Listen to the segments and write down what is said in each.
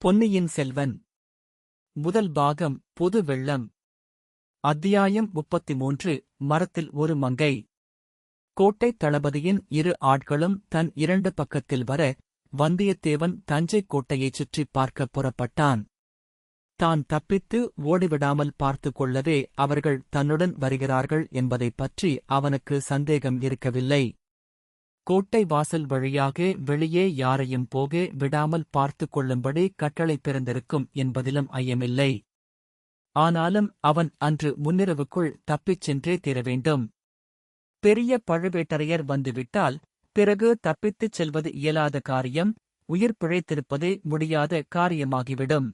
பொன்னியின் செல்வன் முதல் பாகம் புது வெள்ளம். அத்தியாயம் 33. மரத்தில் ஒரு மங்கை. கோட்டைத் தளபதியின் இரு ஆட்களும் தன் இரண்டு பக்கத்தில் வர, வந்தியத்தேவன் தஞ்சைக் கோட்டையைச் சுற்றிப் பார்க்கப் புறப்பட்டான். தான் தப்பித்து ஓடிவிடாமல் பார்த்துக் கொள்ளவே அவர்கள் தன்னுடன் வருகிறார்கள் என்பதைப் பற்றி அவனுக்கு சந்தேகம் இருக்கவில்லை. கோட்டை வாசல் வழியாக வெளியே யாரையும் போக விடாமல் பார்த்துக் கொள்ளும்படி கட்டளை பிறந்திருக்கும் என்பதிலும் ஐயமில்லை. ஆனாலும் அவன் அன்று முன்னிரவுக்குள் தப்பிச் சென்றே தீர வேண்டும். பெரிய பழுவேட்டரையர் வந்துவிட்டால் பிறகு தப்பித்துச் செல்வது இயலாத காரியம், உயிர் பிழைத்திருப்பதே முடியாத காரியமாகிவிடும்.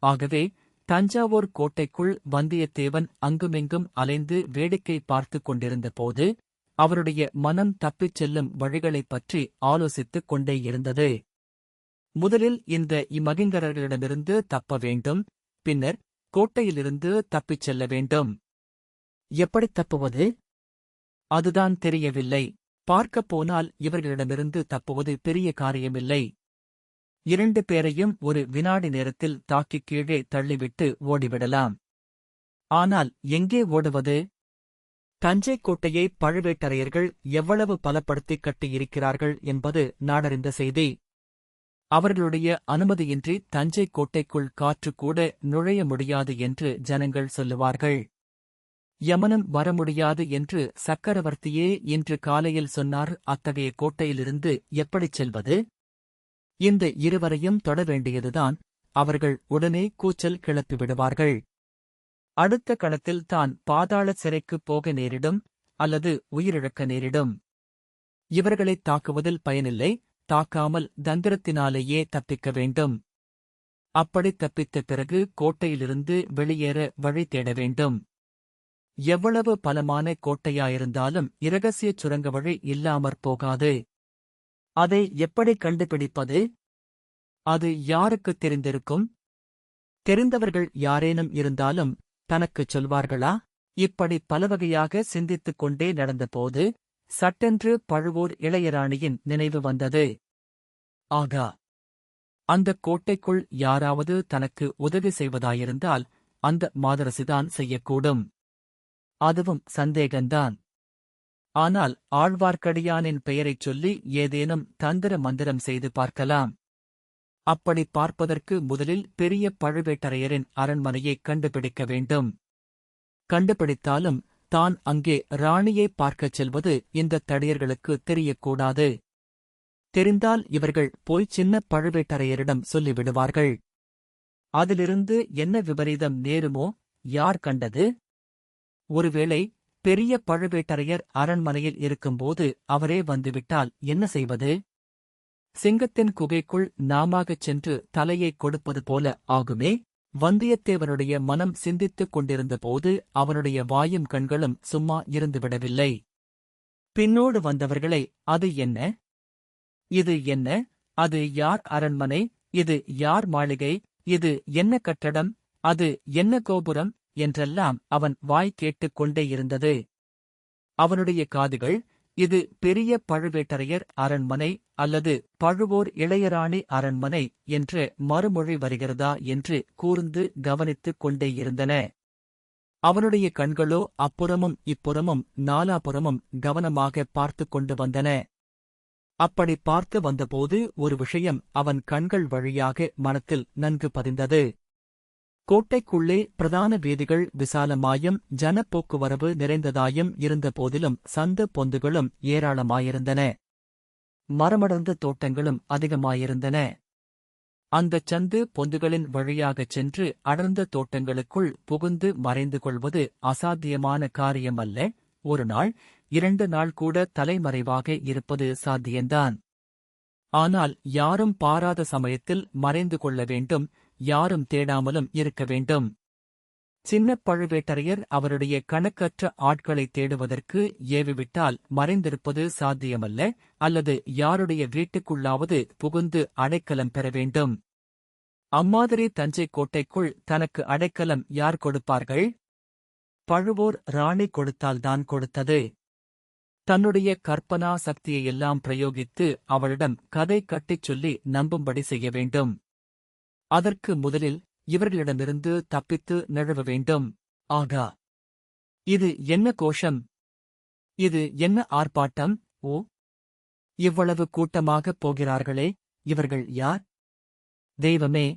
ஆகவே தஞ்சாவூர் கோட்டைக்குள் வந்தியத்தேவன் அங்குமிங்கும் அலைந்து வேடிக்கை பார்த்துக் கொண்டிருந்தபோது அவருடைய மனம் தப்பிச் செல்லும் வழிகளைப் பற்றி ஆலோசித்துக் கொண்டே இருந்தது. முதலில் இந்த இமகிங்கரர்களிடமிருந்து தப்ப வேண்டும், பின்னர் கோட்டையிலிருந்து தப்பிச் செல்ல வேண்டும். எப்படித் தப்புவது? அதுதான் தெரியவில்லை. பார்க்கப் போனால் இவர்களிடமிருந்து தப்புவது பெரிய காரியமில்லை. 2 பேரையும் ஒரு வினாடி நேரத்தில் தாக்கிக் கீழே தள்ளிவிட்டு ஓடிவிடலாம். ஆனால் எங்கே ஓடுவது? தஞ்சைக் கோட்டையை பழுவேட்டரையர்கள் எவ்வளவு பலப்படுத்திக் கட்டியிருக்கிறார்கள் என்பது நாடறிந்த செய்தி. அவர்களுடைய அனுமதியின்றி தஞ்சைக் கோட்டைக்குள் காற்றுக்கூட நுழைய முடியாது என்று ஜனங்கள் சொல்லுவார்கள். யமனும் வர முடியாது என்று சக்கரவர்த்தியே இன்று காலையில் சொன்னார். அத்தகைய கோட்டையிலிருந்து எப்படிச் செல்வது? இந்த இருவரையும் தொட வேண்டியதுதான். அவர்கள் உடனே கூச்சல் கிளப்பிவிடுவார்கள். அடுத்த கணத்தில் தான் பாதாள சிறைக்குப் போக நேரிடும், அல்லது உயிரிழக்க நேரிடும். இவர்களைத் தாக்குவதில் பயனில்லை. தாக்காமல் தந்திரத்தினாலேயே தப்பிக்க வேண்டும். அப்படித் தப்பித்த பிறகு கோட்டையிலிருந்து வெளியேற வழி தேட வேண்டும். எவ்வளவு பலமான கோட்டையாயிருந்தாலும் இரகசியச் சுரங்க வழி இல்லாமற் போகாது. அதை எப்படி கண்டுபிடிப்பது? அது யாருக்குத் தெரிந்திருக்கும்? தெரிந்தவர்கள் யாரேனும் இருந்தாலும் தனக்குச் சொல்வார்களா? இப்படி பலவகையாக சிந்தித்துக் கொண்டே நடந்தபோது சட்டென்று பழுவூர் இளையராணியின் நினைவு வந்தது. ஆகா, அந்தக் கோட்டைக்குள் யாராவது தனக்கு உதவி செய்வதாயிருந்தால் அந்த மாதரசிதான் செய்யக்கூடும். அதுவும் சந்தேகந்தான். ஆனால் ஆழ்வார்க்கடியானின் பெயரைச் சொல்லி ஏதேனும் தந்திர மந்திரம் செய்து பார்க்கலாம். அப்படி பார்ப்பதற்கு முதலில் பெரிய பழுவேட்டரையரின் அரண்மனையைக் கண்டுபிடிக்க வேண்டும். கண்டுபிடித்தாலும் தான் அங்கே ராணியைப் பார்க்கச் செல்வது இந்த தடியர்களுக்கு தெரியக்கூடாது. தெரிந்தால் இவர்கள் போய் சின்ன பழுவேட்டரையரிடம் சொல்லிவிடுவார்கள். அதிலிருந்து என்ன விபரீதம் நேருமோ யார் கண்டது? ஒருவேளை பெரிய பழுவேட்டரையர் அரண்மனையில் இருக்கும்போது அவரே வந்துவிட்டால் என்ன செய்வது? சிங்கத்தின் குகைக்குள் நாமாகச் சென்று தலையைக் கொடுப்பது போல ஆகுமே. வந்தியத்தேவனுடைய மனம் சிந்தித்துக் கொண்டிருந்தபோது அவனுடைய வாயும் கண்களும் சும்மா இருந்துவிடவில்லை. பின்னோடு வந்தவர்களை, அது என்ன? இது என்ன? அது யார் அரண்மனை? இது யார் மாளிகை? இது என்ன கட்டடம்? அது என்ன கோபுரம்? என்றெல்லாம் அவன் வாய் கேட்டுக் கொண்டே இருந்தது. அவனுடைய காதுகள், இது பெரிய பழுவேட்டரையர் அரண்மனை அல்லது பழுவூர் இளையராணி அரண்மனை என்று மறுமொழி வருகிறதா என்று கூர்ந்து கவனித்துக் கொண்டே இருந்தன. அவனுடைய கண்களோ அப்புறமும் இப்புறமும் நாலாபுறமும் கவனமாக பார்த்துக் கொண்டு வந்தன. அப்படி பார்த்து வந்தபோது ஒரு விஷயம் அவன் கண்கள் வழியாக மனத்தில் நன்கு பதிந்தது. கோட்டைக்குள்ளே பிரதான வீதிகள் விசாலமாயும் ஜனப்போக்குவரவு நிறைந்ததாயும் இருந்தபோதிலும் சந்து பொந்துகளும் ஏராளமாயிருந்தன. மரமடர்ந்த தோட்டங்களும் அதிகமாயிருந்தன. அந்தச் சந்து பொந்துகளின் வழியாகச் சென்று அடர்ந்த தோட்டங்களுக்குள் புகுந்து மறைந்து கொள்வது அசாத்தியமான காரியமல்ல. ஒரு நாள் 2 நாள் கூட தலைமறைவாக இருப்பது சாத்தியந்தான். ஆனால் யாரும் பாராத சமயத்தில் மறைந்து கொள்ள வேண்டும். யாரும் தேடாமலும் இருக்க வேண்டும். சின்ன பழுவேட்டரையர் அவருடைய கணக்கற்ற ஆட்களை தேடுவதற்கு ஏவிவிட்டால் மறைந்திருப்பது சாத்தியமல்ல. அல்லது யாருடைய வீட்டுக்குள்ளாவது புகுந்து அடைக்கலம் பெற வேண்டும். அம்மாதிரி தஞ்சைக் கோட்டைக்குள் தனக்கு அடைக்கலம் யார் கொடுப்பார்கள்? பழுவூர் ராணி கொடுத்தால்தான் கொடுத்தது. தன்னுடைய கற்பனா சக்தியையெல்லாம் பிரயோகித்து அவளிடம் கதை கட்டிச் சொல்லி நம்பும்படி செய்ய வேண்டும். அதற்கு முதலில் இவர்களிடமிருந்து தப்பித்து நழுவ வேண்டும். ஆகா, இது என்ன கோஷம்? இது என்ன ஆர்ப்பாட்டம்? ஓ, இவ்வளவு கூட்டமாகப் போகிறார்களே, இவர்கள் யார்? தெய்வமே,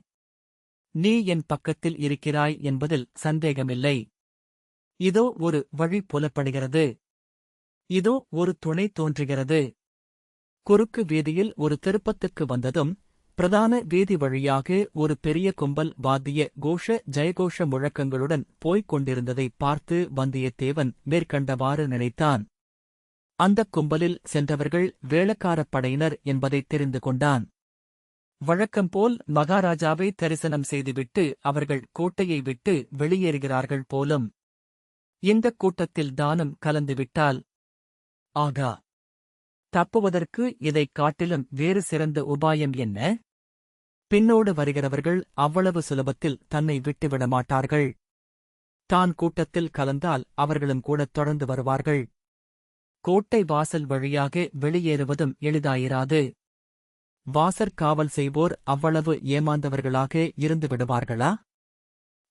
நீ என் பக்கத்தில் இருக்கிறாய் என்பதில் சந்தேகமில்லை. இதோ ஒரு வழி புலப்படுகிறது. இதோ ஒரு துணை தோன்றுகிறது. குறுக்கு வீதியில் ஒரு திருப்பத்துக்கு வந்ததும், பிரதான வீதி வழியாக ஒரு பெரிய கும்பல் வாத்திய கோஷ ஜெயகோஷ முழக்கங்களுடன் போய்க் கொண்டிருந்ததை பார்த்து வந்தியத்தேவன் மேற்கண்டவாறு நினைத்தான். அந்தக் கும்பலில் சென்றவர்கள் வேளக்காரப் படையினர் என்பதைத் தெரிந்து கொண்டான். வழக்கம்போல் மகாராஜாவை தரிசனம் செய்துவிட்டு அவர்கள் கோட்டையை விட்டு வெளியேறுகிறார்கள் போலும். இந்தக் கூட்டத்தில் தானும் கலந்துவிட்டால், ஆகா, தப்புவதற்கு இதைக் காட்டிலும் வேறு சிறந்த உபாயம் என்ன? பின்னோடு வருகிறவர்கள் அவ்வளவு சுலபத்தில் தன்னை விட்டுவிட மாட்டார்கள். தான் கூட்டத்தில் கலந்தால் அவர்களும் கூடத் தொடர்ந்து வருவார்கள். கோட்டை வாசல் வழியாக வெளியேறுவதும் எளிதாயிராது. வாசற் காவல் செய்வோர் அவ்வளவு ஏமாந்தவர்களாக இருந்து விடுவார்களா?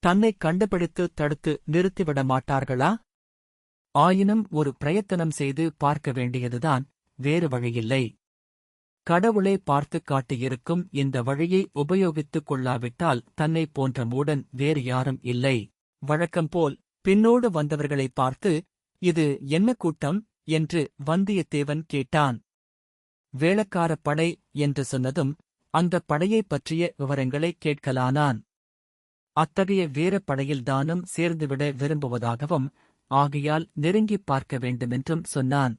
தன்னைக் கண்டுபிடித்து தடுத்து நிறுத்திவிட மாட்டார்களா? ஆயினும் ஒரு பிரயத்தனம் செய்து பார்க்க வேண்டியதுதான், வேறு வழியில்லை. கடவுளே பார்த்துக் காட்டியிருக்கும் இந்த வழியை உபயோகித்துக் கொள்ளாவிட்டால் தன்னைப் போன்ற மூடன் வேறு யாரும் இல்லை. வழக்கம்போல் பின்னோடு வந்தவர்களை பார்த்து, இது என்ன கூட்டம் என்று வந்தியத்தேவன் கேட்டான். வேளக்காரப் படை என்று சொன்னதும் அந்தப் படையைப் பற்றிய விவரங்களைக் கேட்கலானான். அத்தகைய வீரப்படையில்தானும் சேர்ந்துவிட விரும்புவதாகவும், ஆகையால் நெருங்கிப் பார்க்க வேண்டுமென்றும் சொன்னான்.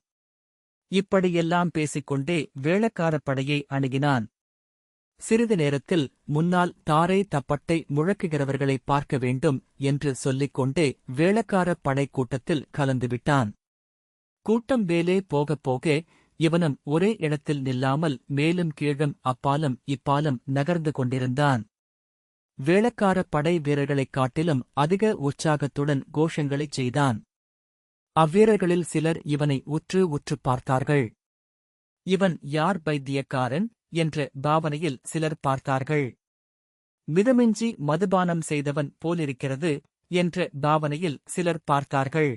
இப்படியெல்லாம் பேசிக்கொண்டே வேளக்காரப் படையை அணுகினான். சிறிது நேரத்தில் முன்னால் தாரை தப்பட்டை முழக்குகிறவர்களை பார்க்க வேண்டும் என்று சொல்லிக் கொண்டே வேளக்காரப் படைக் கூட்டத்தில் கலந்துவிட்டான். கூட்டம் மேலே போகப் போக இவனும் ஒரே இடத்தில் நில்லாமல் மேலும் கீழும் அப்பாலும் இப்பாலும் நகர்ந்து கொண்டிருந்தான். வேளக்காரப் படை வீரர்களைக் காட்டிலும் அதிக உற்சாகத்துடன் கோஷங்களைச் செய்தான். அவ்வீரர்களில் சிலர் இவனை உற்று உற்றுப் பார்த்தார்கள். இவன் யார் பைத்தியக்காரன் என்ற பாவனையில் சிலர் பார்த்தார்கள். மிதமின்றி மதுபானம் செய்தவன் போலிருக்கிறது என்ற பாவனையில் சிலர் பார்த்தார்கள்.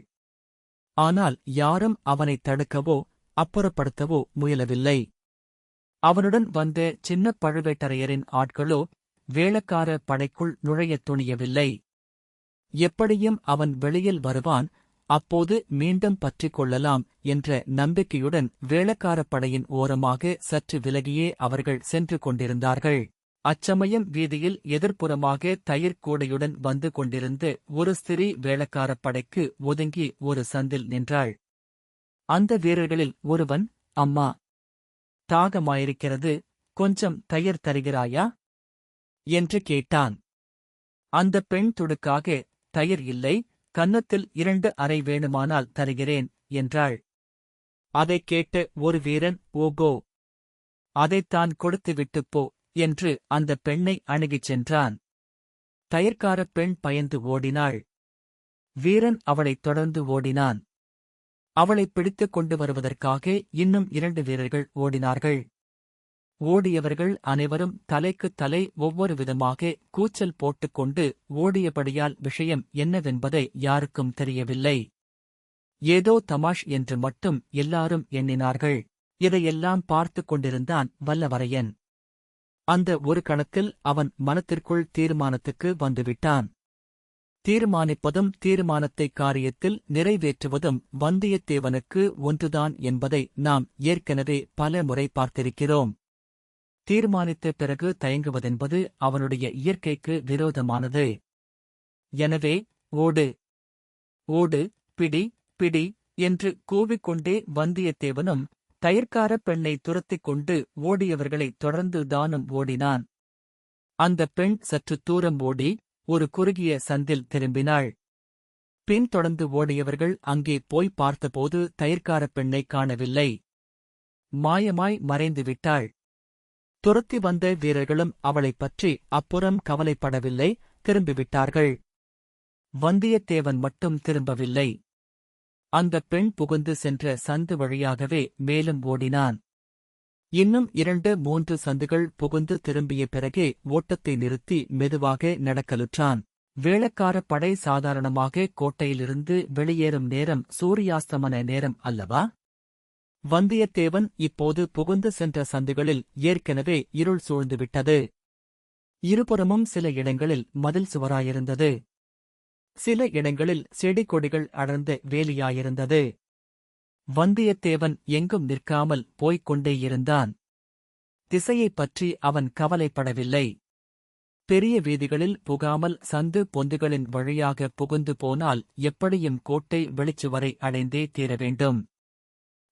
ஆனால் யாரும் அவனைத் தடுக்கவோ அப்புறப்படுத்தவோ முயலவில்லை. அவனுடன் வந்த சின்னப் பழுவேட்டரையரின் ஆட்களோ வேளக்கார படைக்குள் நுழையத் துணியவில்லை. எப்படியும் அவன் வெளியில் வருவான், அப்போது மீண்டும் பற்றிக் கொள்ளலாம் என்ற நம்பிக்கையுடன் வேளக்காரப் படையின் ஓரமாக சற்று விலகியே அவர்கள் சென்று கொண்டிருந்தார்கள். அச்சமயம் வீதியில் எதிர்ப்புறமாக தயிர் கூடையுடன் வந்து கொண்டிருந்த ஒரு ஸ்திரீ வேளக்காரப் படைக்கு ஒதுங்கி ஒரு சந்தில் நின்றாள். அந்த வீரர்களில் ஒருவன், அம்மா, தாகமாயிருக்கிறது, கொஞ்சம் தயிர் தருகிறாயா என்று கேட்டான். அந்தப் பெண் துடுக்காக, தயிர் இல்லை, கன்னத்தில் 2 அறை வேணுமானால் தருகிறேன் என்றாள். அதைக் கேட்ட ஒரு வீரன், ஓகோ, அதைத்தான் கொடுத்துவிட்டுப் போ என்று அந்தப் பெண்ணை அணுகிச் சென்றான். தயிர்க்காரப் பெண் பயந்து ஓடினாள். வீரன் அவளைத் தொடர்ந்து ஓடினான். அவளைப் பிடித்துக் கொண்டு வருவதற்காக இன்னும் 2 வீரர்கள் ஓடினார்கள். ஓடியவர்கள் அனைவரும் தலைக்குத் தலை ஒவ்வொரு விதமாக கூச்சல் போட்டுக்கொண்டு ஓடியபடியால் விஷயம் என்னவென்பதை யாருக்கும் தெரியவில்லை. ஏதோ தமாஷ் என்று மட்டும் எல்லாரும் எண்ணினார்கள். இதையெல்லாம் பார்த்துக் கொண்டிருந்தான் வல்லவரையன். அந்த ஒரு கணத்தில் அவன் மனத்திற்குள் தீர்மானத்துக்கு வந்துவிட்டான். தீர்மானிப்பதும் தீர்மானத்தைக் காரியத்தில் நிறைவேற்றுவதும் வந்தியத்தேவனுக்கு ஒன்றுதான் என்பதை நாம் ஏற்கனவே பல முறை பார்த்திருக்கிறோம். தீர்மானித்த பிறகு தயங்குவதென்பது அவனுடைய இயற்கைக்கு விரோதமானது. எனவே, ஓடு, ஓடு, பிடி, பிடி என்று கூவிக்கொண்டே வந்தியத்தேவனும் தயிர்க்காரப் பெண்ணை துரத்திக் கொண்டு ஓடியவர்களைத் தொடர்ந்து தானும் ஓடினான். அந்தப் பெண் சற்று தூரம் ஓடி ஒரு குறுகிய சந்தில் திரும்பினாள். பின்தொடர்ந்து ஓடியவர்கள் அங்கே போய் பார்த்தபோது தயிர்க்காரப் பெண்ணைக் காணவில்லை. மாயமாய் மறைந்து விட்டாள். துரத்தி வந்த வீரர்களும் அவளைப் பற்றி அப்புறம் கவலைப்படவில்லை, திரும்பிவிட்டார்கள். வந்தியத்தேவன் மட்டும் திரும்பவில்லை. அந்தப் பெண் புகுந்து சென்ற சந்து வழியாகவே மேலும் ஓடினான். இன்னும் 2-3 சந்துகள் புகுந்து திரும்பிய பிறகே ஓட்டத்தை நிறுத்தி மெதுவாக நடக்கலுற்றான். வேளக்கார படை சாதாரணமாக கோட்டையிலிருந்து வெளியேறும் நேரம் சூரியாஸ்தமன நேரம் அல்லவா? வந்தியத்தேவன் இப்போது புகுந்து சென்ற சந்துகளில் ஏற்கனவே இருள் சூழ்ந்துவிட்டது. இருபுறமும் சில இடங்களில் மதில் சுவராயிருந்தது. சில இடங்களில் செடி கொடிகள் அடர்ந்த வேலியாயிருந்தது. வந்தியத்தேவன் எங்கும் நிற்காமல் போய்க் கொண்டேயிருந்தான். திசையைப் பற்றி அவன் கவலைப்படவில்லை. பெரிய வீதிகளில் புகாமல் சந்து பொந்துகளின் வழியாக புகுந்து போனால் எப்படியும் கோட்டை வெளிச்சுவரை அடைந்தே தீர வேண்டும்.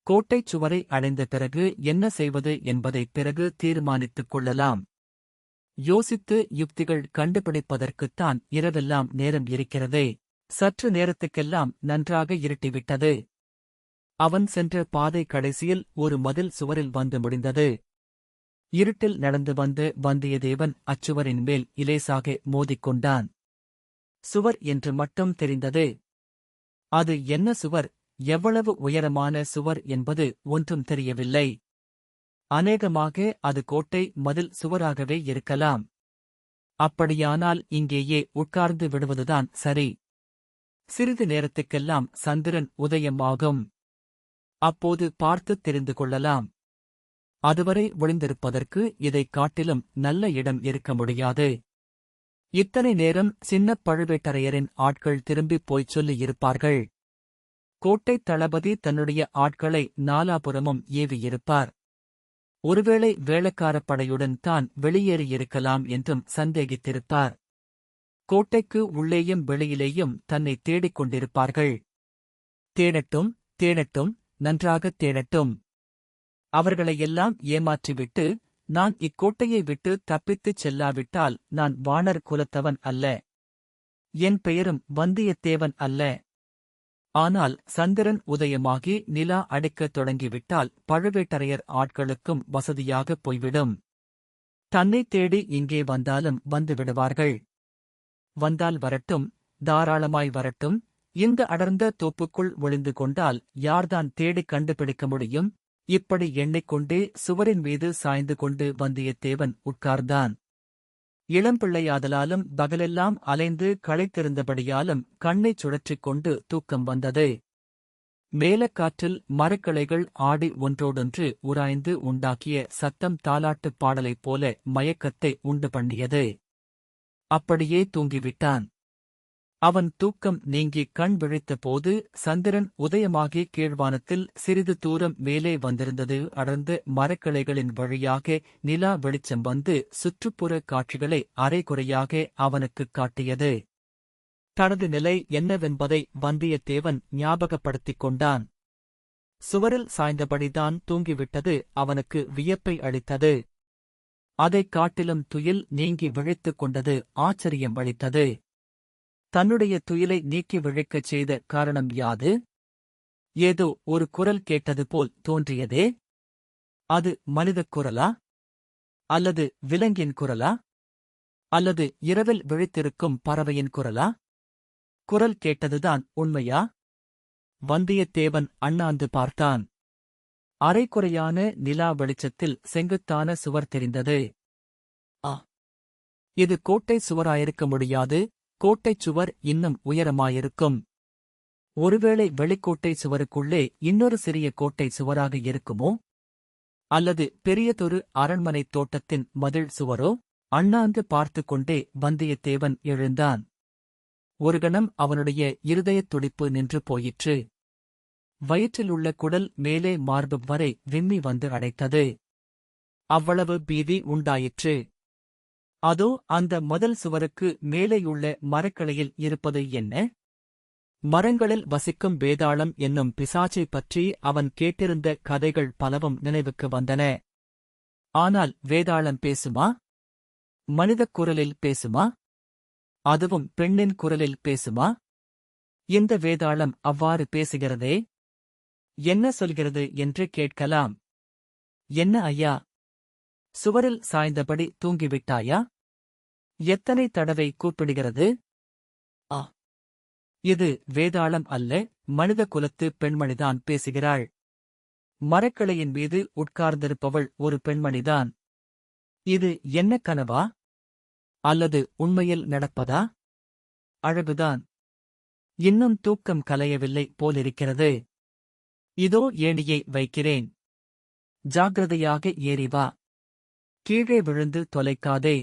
கோட்டைச் சுவரை அடைந்த பிறகு என்ன செய்வது என்பதைப் பிறகு தீர்மானித்துக் கொள்ளலாம். யோசித்து யுக்திகள் கண்டுபிடிப்பதற்குத்தான் இரவெல்லாம் நேரம் இருக்கிறதே. சற்று நேரத்துக்கெல்லாம் நன்றாக இருட்டிவிட்டது. அவன் சென்ற பாதை கடைசியில் ஒரு மதில் சுவரில் வந்து முடிந்தது. இருட்டில் நடந்து வந்து வந்தியத்தேவன் அச்சுவரின் மேல் இலேசாக மோதிக்கொண்டான். சுவர் என்று மட்டும் தெரிந்தது. அது என்ன சுவர், எவ்வளவு உயரமான சுவர் என்பது ஒன்றும் தெரியவில்லை. அநேகமாக அது கோட்டை மதில் சுவராகவே இருக்கலாம். அப்படியானால் இங்கேயே உட்கார்ந்து விடுவதுதான் சரி. சிறிது நேரத்துக்கெல்லாம் சந்திரன் உதயமாகும். அப்போது பார்த்துத் தெரிந்து கொள்ளலாம். அதுவரை ஒளிந்திருப்பதற்கு இதைக் காட்டிலும் நல்ல இடம் இருக்க முடியாது. இத்தனை நேரம் சின்னப் பழுவேட்டரையரின் ஆட்கள் திரும்பிப் போய்ச் சொல்லியிருப்பார்கள். கோட்டைத் தளபதி தன்னுடைய ஆட்களை நாலாபுறமும் ஏவியிருப்பார். ஒருவேளை வேளக்காரப் படையுடன் தான் வெளியேறியிருக்கலாம் என்றும் சந்தேகித்திருப்பார். கோட்டைக்கு உள்ளேயும் வெளியிலேயும் தன்னை தேடிக் கொண்டிருப்பார்கள். தேடட்டும், தேடட்டும், நன்றாகத் தேடட்டும். அவர்களையெல்லாம் ஏமாற்றிவிட்டு நான் இக்கோட்டையை விட்டு தப்பித்துச் செல்லாவிட்டால் நான் வாணர் குலத்தவன் அல்ல. என் பெயரும் வந்தியத்தேவன் அல்ல. ஆனால் சந்திரன் உதயமாகி நிலா அடிக்கத் தொடங்கிவிட்டால் பழுவேட்டரையர் ஆட்களுக்கும் வசதியாகப் போய்விடும். தன்னைத் தேடி இங்கே வந்தாலும் வந்துவிடுவார்கள். வந்தால் வரட்டும், தாராளமாய் வரட்டும். இந்த அடர்ந்த தோப்புக்குள் ஒளிந்து கொண்டால் யார்தான் தேடிக் கண்டுபிடிக்க முடியும்? இப்படி எண்ணிக்கொண்டே சுவரின் மீது சாய்ந்து கொண்டு வந்தியத்தேவன் உட்கார்ந்தான். இளம்பிள்ளையாதலாலும் பகலெல்லாம் அலைந்து களைத்திருந்தபடியாலும் கண்ணைச் சுழற்றிக் கொண்டு தூக்கம் வந்தது. மேலக்காற்றில் மரக்கிளைகள் ஆடி ஒன்றோடொன்று உராய்ந்து உண்டாக்கிய சத்தம் தாலாட்டுப் பாடலைப் போல மயக்கத்தை உண்டு பண்ணியது. அப்படியே தூங்கிவிட்டான். அவன் தூக்கம் நீங்கி கண் விழித்தபோது சந்திரன் உதயமாகி கீழ்வானத்தில் சிறிது தூரம் மேலே வந்திருந்தது. அடர்ந்த மரக்கிளைகளின் வழியாக நிலா வெளிச்சம் வந்து சுற்றுப்புற காட்சிகளை அரைகுறையாக அவனுக்குக் காட்டியது. தனது நிலை என்னவென்பதை வந்தியத்தேவன் ஞாபகப்படுத்திக் கொண்டான். சுவரில் சாய்ந்தபடிதான் தூங்கிவிட்டது அவனுக்கு வியப்பை அளித்தது. அதைக் காட்டிலும் துயில் நீங்கி விழித்துக் கொண்டது ஆச்சரியம் அளித்தது. தன்னுடைய துயிலை நீக்கி விழிக்கச் செய்த காரணம் யாது? ஏதோ ஒரு குரல் கேட்டது போல் தோன்றியதே. அது மனிதக் குரலா? அல்லது விலங்கின் குரலா? அல்லது இரவில் விழித்திருக்கும் பறவையின் குரலா? குரல் கேட்டதுதான் உண்மையா? வந்தியத்தேவன் அண்ணாந்து பார்த்தான். அரைகுறையான நிலா வெளிச்சத்தில் செங்குத்தான சுவர் தெரிந்தது. இது கோட்டை சுவராயிருக்க முடியாது. கோட்டைச் சுவர் இன்னும் உயரமாயிருக்கும். ஒருவேளை வெளிக்கோட்டை சுவருக்குள்ளே இன்னொரு சிறிய கோட்டை சுவராக இருக்குமோ? அல்லது பெரியதொரு அரண்மனைத் தோட்டத்தின் மதில் சுவரோ? அண்ணாந்து பார்த்துக் கொண்டே வந்தியத்தேவன் எழுந்தான். ஒரு கணம் அவனுடைய இருதயத் துடிப்பு நின்று போயிற்று. வயிற்றிலுள்ள குடல் மேலே மார்பு வரை விம்மி வந்து அடைத்தது. அவ்வளவு பீதி உண்டாயிற்று. அதோ அந்த முதல் சுவருக்கு மேலேயுள்ள மரக்கிளையில் இருப்பது என்ன? மரங்களில் வசிக்கும் வேதாளம் என்னும் பிசாச்சைப் பற்றி அவன் கேட்டிருந்த கதைகள் பலவும் நினைவுக்கு வந்தன. ஆனால் வேதாளம் பேசுமா? மனிதக் குரலில் பேசுமா? அதுவும் பெண்ணின் குரலில் பேசுமா? இந்த வேதாளம் அவ்வாறு பேசுகிறதே. என்ன சொல்கிறது என்று கேட்கலாம். என்ன ஐயா, சுவரில் சாய்ந்தபடி தூங்கிவிட்டாயா? எத்தனை தடவை கூப்பிடுகிறது? இது வேதாளம் அல்ல, மனித குலத்து பெண்மணிதான் பேசுகிறாள். மரக்கிளையின் மீது உட்கார்ந்திருப்பவள் ஒரு பெண்மணிதான். இது என்ன கனவா? அல்லது உண்மையில் நடப்பதா? அழகுதான். இன்னும் தூக்கம் கலையவில்லை போலிருக்கிறது. இதோ ஏணியை வைக்கிறேன். ஜாக்கிரதையாக ஏறி வா. கீழே விழுந்து தொலைக்காதே.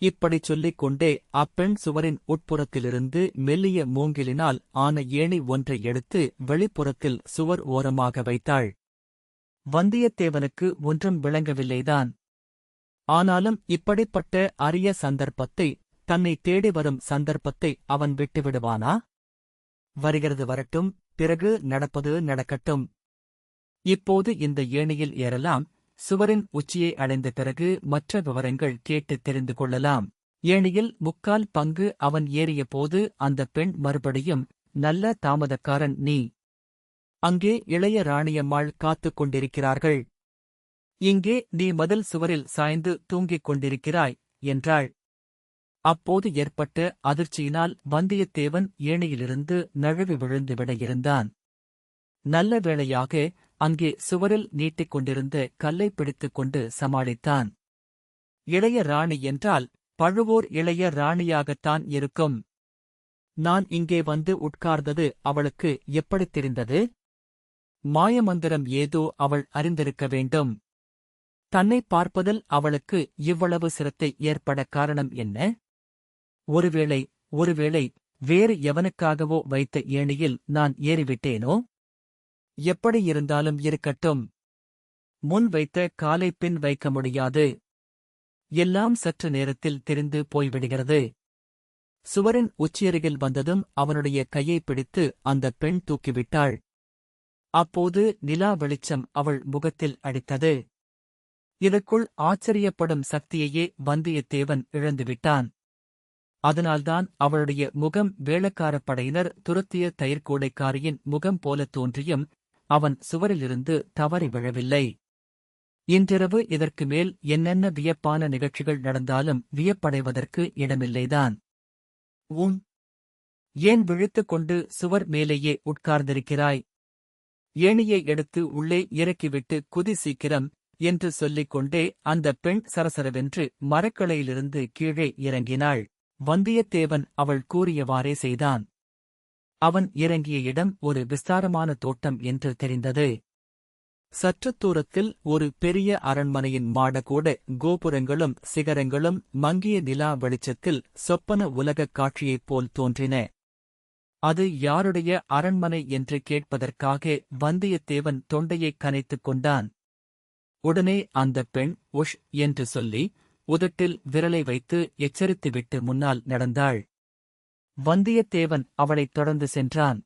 இப்படிச் சொல்லிக் கொண்டே அப்பெண் சுவரின் உட்புறத்திலிருந்து மெல்லிய மூங்கிலினால் ஆன ஏணி ஒன்றை எடுத்து வெளிப்புறத்தில் சுவர் ஓரமாக வைத்தாள். வந்தியத்தேவனுக்கு ஒன்றும் விளங்கவில்லைதான். ஆனாலும் இப்படிப்பட்ட அரிய சந்தர்ப்பத்தை, தன்னை தேடி வரும் சந்தர்ப்பத்தை அவன் விட்டுவிடுவானா? வருகிறது வரட்டும், பிறகு நடப்பது நடக்கட்டும். இப்போது இந்த ஏணியில் ஏறலாம். சுவரின் உச்சியை அடைந்த பிறகு மற்ற விவரங்கள் கேட்டு தெரிந்து கொள்ளலாம். ஏணியில் 3/4 பங்கு அவன் ஏறியபோது அந்த பெண் மறுபடியும், நல்ல தாமதக்காரன் நீ. அங்கே இளைய ராணியம்மாள் காத்துக் கொண்டிருக்கிறார்கள். இங்கே நீ மதில் சுவரில் சாய்ந்து தூங்கிக் கொண்டிருக்கிறாய் என்றாள். அப்போது ஏற்பட்ட அதிர்ச்சியினால் வந்தியத்தேவன் ஏணியிலிருந்து நழுவி விழுந்துவிட இருந்தான். நல்ல வேளையாக அங்கே சுவரில் நீட்டிக் கொண்டிருந்த கல்லை பிடித்துக் கொண்டு சமாளித்தான். இளைய ராணி என்றால் பழுவூர் இளைய ராணியாகத்தான் இருக்கும். நான் இங்கே வந்து உட்கார்ந்தது அவளுக்கு எப்படித் தெரிந்தது? மாயமந்திரம் ஏதோ அவள் அறிந்திருக்க வேண்டும். தன்னை பார்ப்பதில் அவளுக்கு இவ்வளவு சிரத்தை ஏற்பட காரணம் என்ன? ஒருவேளை வேறு எவனுக்காகவோ வைத்த ஏணியில் நான் ஏறிவிட்டேனோ? எப்படி இருந்தாலும் இருக்கட்டும். முன் வைத்த காலை பின் வைக்க முடியாது. எல்லாம் சற்று நேரத்தில் தெரிந்து போய்விடுகிறது. சுவரின் உச்சியருகில் வந்ததும் அவனுடைய கையைப் பிடித்து அந்தப் பெண் தூக்கிவிட்டாள். அப்போது நிலா வெளிச்சம் அவள் முகத்தில் அடித்தது. இதற்குள் ஆச்சரியப்படும் சக்தியையே வந்தியத்தேவன் இழந்துவிட்டான். அதனால்தான் அவளுடைய முகம் வேளக்காரப் படையினர் துரத்திய தயிர்கூடைக்காரியின் முகம் போல தோன்றியும் அவன் சுவரிலிருந்து தவறி விழவில்லை. இன்றிரவு இதற்கு மேல் என்னென்ன வியப்பான நிகழ்ச்சிகள் நடந்தாலும் வியப்படைவதற்கு இடமில்லைதான். ஏன் விழித்துக் கொண்டு சுவர் மேலேயே உட்கார்ந்திருக்கிறாய்? ஏணியை எடுத்து உள்ளே இறக்கிவிட்டு குதி சீக்கிரம் என்று சொல்லிக் கொண்டே அந்தப் பெண் சரசரவென்று மரக்கிளையிலிருந்து கீழே இறங்கினாள். வந்தியத்தேவன் அவள் கூறியவாறே செய்தான். அவன் இறங்கிய இடம் ஒரு விஸ்தாரமான தோட்டம் என்று தெரிந்தது. சற்றுத் தூரத்தில் ஒரு பெரிய அரண்மனையின் மாடகூட கோபுரங்களும் சிகரங்களும் மங்கிய நிலா வெளிச்சத்தில் சொப்பன உலகக் காட்சியைப் போல் தோன்றின. அது யாருடைய அரண்மனை என்று கேட்பதற்காக வந்தியத்தேவன் தொண்டையைக் கனைத்துக் கொண்டான். உடனே அந்தப் பெண் உஷ் என்று சொல்லி உதட்டில் விரலை வைத்து எச்சரித்துவிட்டு முன்னால் நடந்தாள். வந்தியத்தேவன் அவளைத் தொடர்ந்து சென்றான்.